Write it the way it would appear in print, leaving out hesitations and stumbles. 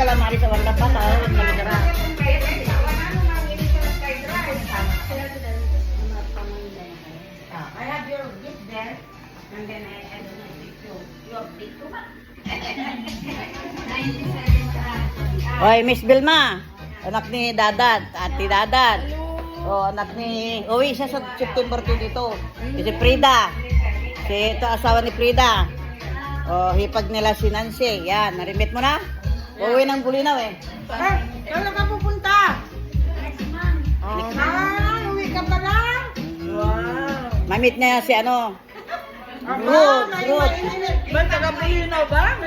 lang mari sa wala pa tao nagdara. I have your gift there, and then I don't know if you update ko ba? 97 Oy, Miss Vilma. Anak ni Dadat, Ate Dadat. Oh, anak ni uwi siya sa September 2 dito. Si Frida. Si ito asawa ni Frida. Oh, hipag nila si Nancy. Yan, narimit mo na? Uwi ng Bulinaw eh. Kailan ka pupunta? Uwi ka pa lang? Wow. Mamit niya si ano. Aba, may mainit. Ba, taga Bulinaw ba?